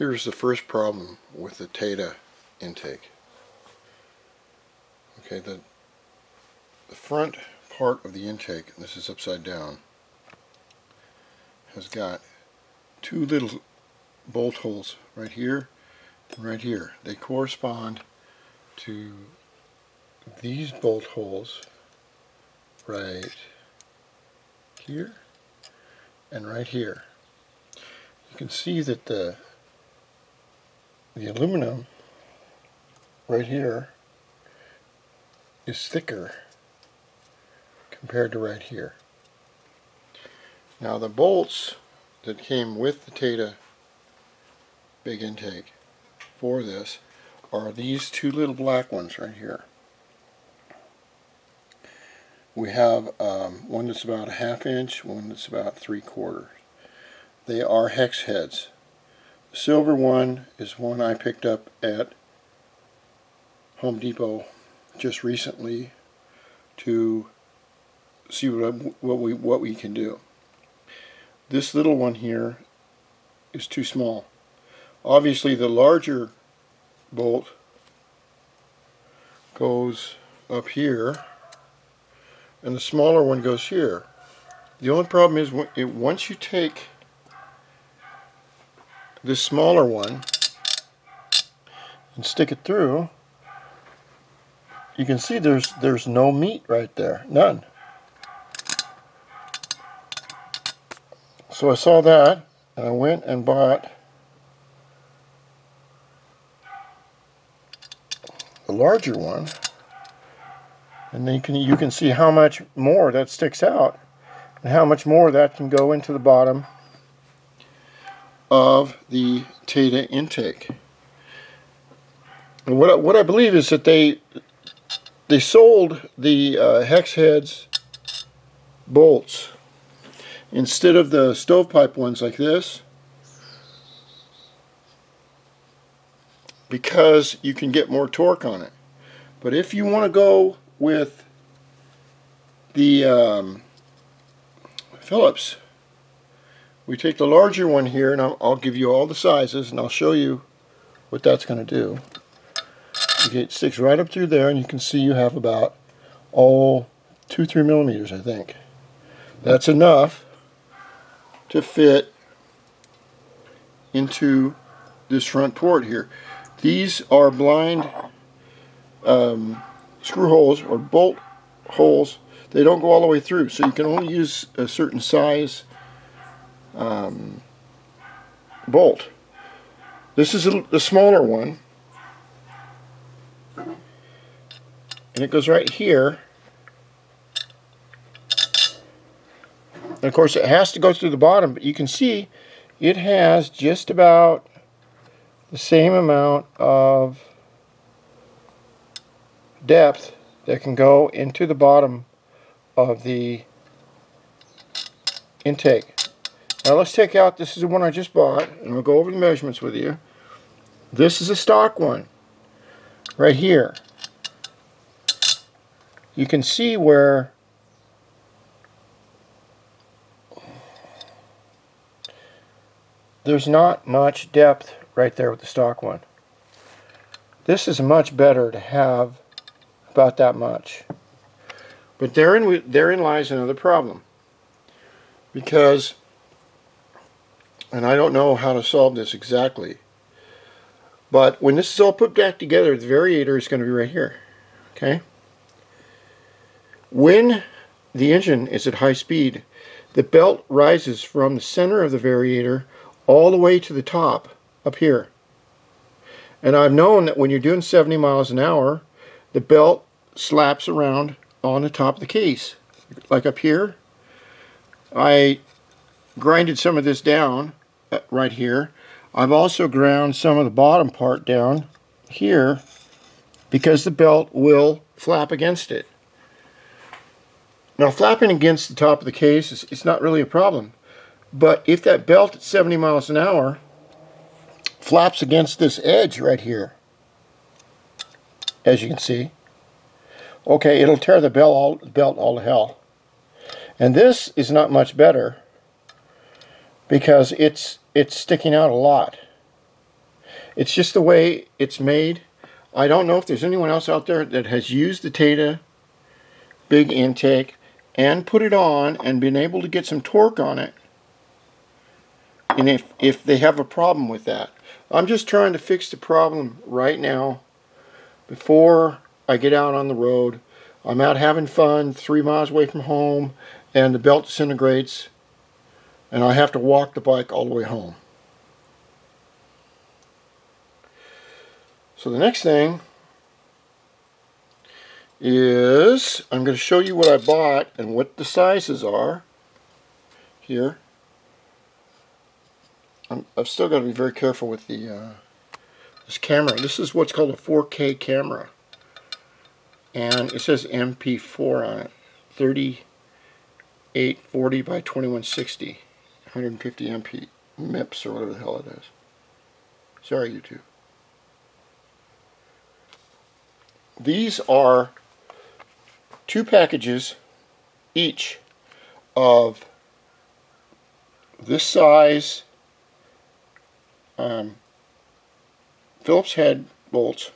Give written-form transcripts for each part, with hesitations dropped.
Here's the first problem with the TAIDA intake. Okay, the front part of the intake, and this is upside down, has got two little bolt holes right here and right here. They correspond to these bolt holes right here and right here. You can see that the aluminum right here is thicker compared to right here. Now the bolts that came with the TAIDA big intake for this are these two little black ones right here. We have one that's about a 1/2 inch, one that's about 3/4. They are hex heads. The silver one is one I picked up at Home Depot just recently to see what we can do. This little one here is too small. Obviously the larger bolt goes up here and the smaller one goes here. The only problem is once you take this smaller one and stick it through, you can see there's no meat right there, none. So I saw that and I went and bought the larger one, and then you can see how much more that sticks out and how much more that can go into the bottom of the TAIDA intake. And what I believe is that they sold the hex heads bolts instead of the stovepipe ones like this, because you can get more torque on it. But if you want to go with the Phillips, we take the larger one here, and I'll give you all the sizes and I'll show you what that's going to do. It sticks right up through there, and you can see you have about 2-3 millimeters, I think. That's enough to fit into this front port here. These are blind screw holes or bolt holes. They don't go all the way through, so you can only use a certain size bolt. This is the smaller one, and it goes right here. And of course it has to go through the bottom, but you can see it has just about the same amount of depth that can go into the bottom of the intake. Now let's take out, this is the one I just bought, and we'll go over the measurements with you. This is a stock one right here. You can see where there's not much depth right there with the stock one. This is much better to have about that much. But therein lies another problem. Because, and I don't know how to solve this exactly, but when this is all put back together, the variator is going to be right here. Okay? When the engine is at high speed, the belt rises from the center of the variator all the way to the top up here. And I've known that when you're doing 70 miles an hour, the belt slaps around on the top of the case. Like up here, I grinded some of this down right here. I've also ground some of the bottom part down here because the belt will flap against it. Now flapping against the top of the case is not really a problem. But if that belt at 70 miles an hour flaps against this edge right here, as you can see, okay, it'll tear the belt all to hell. And this is not much better because it's sticking out a lot. It's just the way it's made. I don't know if there's anyone else out there that has used the TAIDA big intake and put it on and been able to get some torque on it. And if they have a problem with that. I'm just trying to fix the problem right now before I get out on the road. I'm out having fun 3 miles away from home, and the belt disintegrates, and I have to walk the bike all the way home. So the next thing is I'm going to show you what I bought and what the sizes are here. I've still got to be very careful with the this camera. This is what's called a 4K camera, and it says MP4 on it. 3840 by 2160, 150 MP MIPS or whatever the hell it is. Sorry, YouTube. These are 2 packages each of this size Phillips head bolts,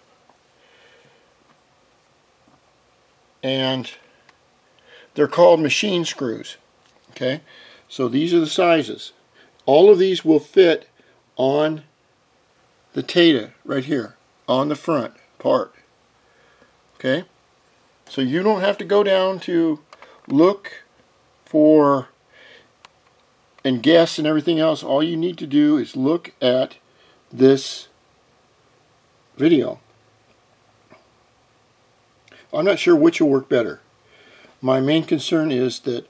and they're called machine screws. Okay, so these are the sizes. All of these will fit on the TAIDA right here on the front part. Okay, so you don't have to go down to look for and guess and everything else. All you need to do is look at this video. I'm not sure which will work better. My main concern is that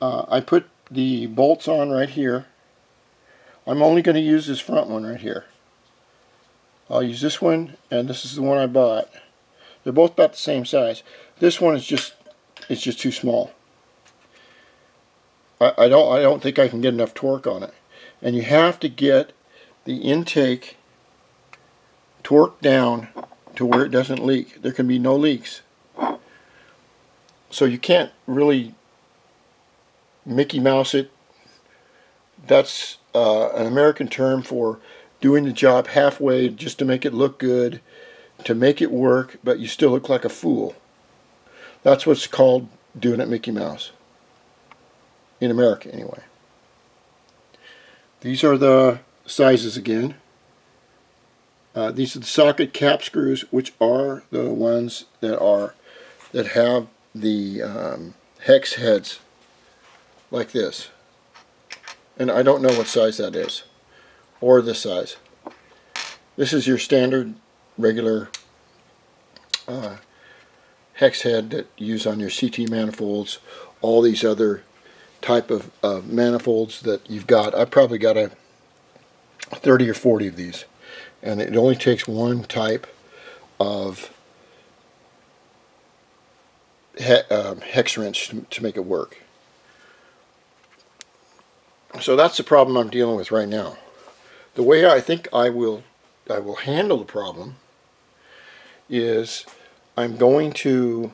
I put the bolts on right here. I'm only going to use this front one right here. I'll use this one, and this is the one I bought. They're both about the same size. This one is just too small. I don't think I can get enough torque on it. And you have to get the intake torqued down to where it doesn't leak. There can be no leaks. So you can't really Mickey Mouse it. That's an American term for doing the job halfway just to make it look good, to make it work, but you still look like a fool. That's what's called doing it Mickey Mouse. In America, anyway. These are the sizes again. These are the socket cap screws, which are the ones that have the hex heads like this. And I don't know what size that is, or this size. This is your standard, regular hex head that you use on your CT manifolds. All these other type of manifolds that you've got. I've probably got 30 or 40 of these, and it only takes one type of hex wrench to make it work. So that's the problem I'm dealing with right now. The way I think I will handle the problem is I'm going to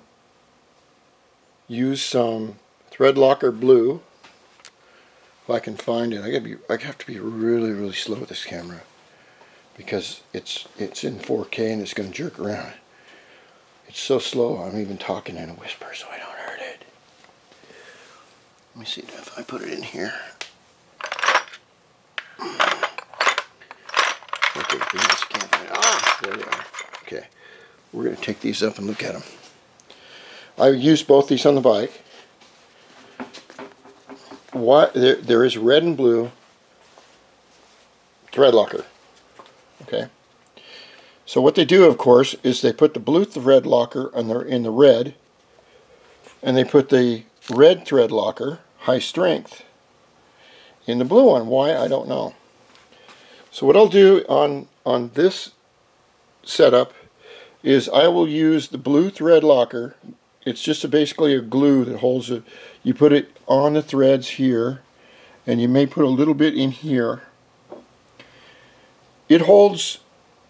use some thread locker blue, if I can find it. I have to be really, really slow with this camera because it's in 4K and it's going to jerk around. It's so slow. I'm even talking in a whisper so I don't hurt it. Let me see if I put it in here. There they are. Okay, we're going to take these up and look at them. I used both these on the bike. There is red and blue thread locker. Okay. So what they do, of course, is they put the blue thread locker in the red, and they put the red thread locker, high strength, in the blue one. Why? I don't know. So what I'll do on this setup is I will use the blue thread locker. It's just basically a glue that holds it. You put it on the threads here, and you may put a little bit in here. It holds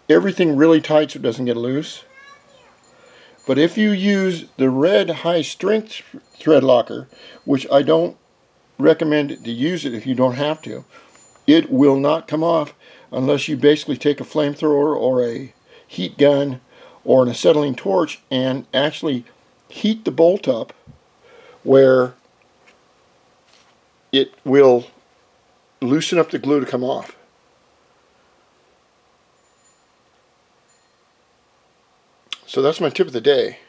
everything really tight so it doesn't get loose. But if you use the red high strength thread locker, which I don't recommend to use it if you don't have to, it will not come off unless you basically take a flamethrower or a heat gun or an acetylene torch and actually heat the bolt up where it will loosen up the glue to come off. So that's my tip of the day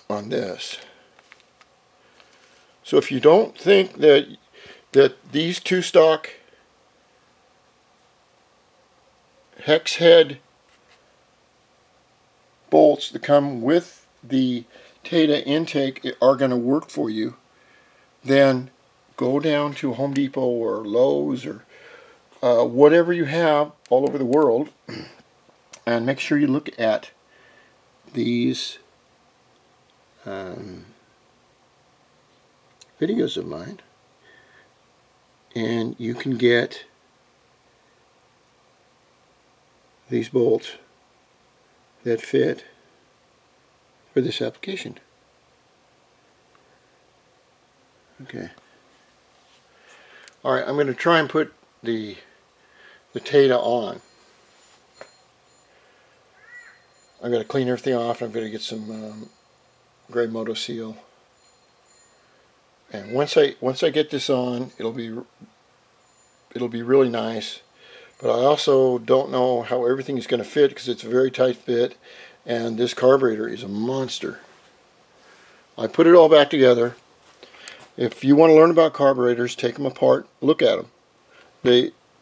on this. So if you don't think that these two stock hex head bolts that come with the TAIDA intake are going to work for you, then go down to Home Depot or Lowe's or whatever you have all over the world, and make sure you look at these videos of mine, and you can get these bolts that fit for this application. Okay. Alright, I'm going to try and put the TAIDA on. I've got to clean everything off. I'm going to get some gray Moto Seal. And once I get this on, it'll be really nice. But I also don't know how everything is going to fit because it's a very tight fit, and this carburetor is a monster. I put it all back together. If you want to learn about carburetors, take them apart, look at them.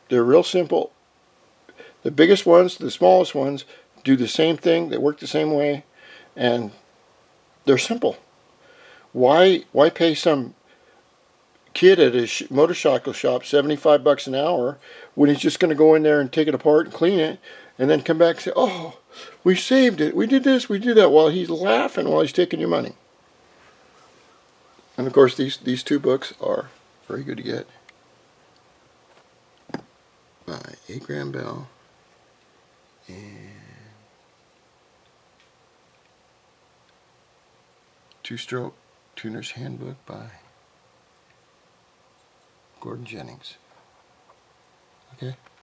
They're real simple. The biggest ones, the smallest ones, do the same thing. They work the same way, and they're simple. Why pay some kid at a motorcycle shop $75 an hour when he's just going to go in there and take it apart and clean it, and then come back and say, "Oh, we saved it. We did this. We did that," while he's laughing while he's taking your money. And of course, these two books are very good to get. By A. Graham Bell and Two-Stroke Tuner's Handbook by Gordon Jennings. Okay.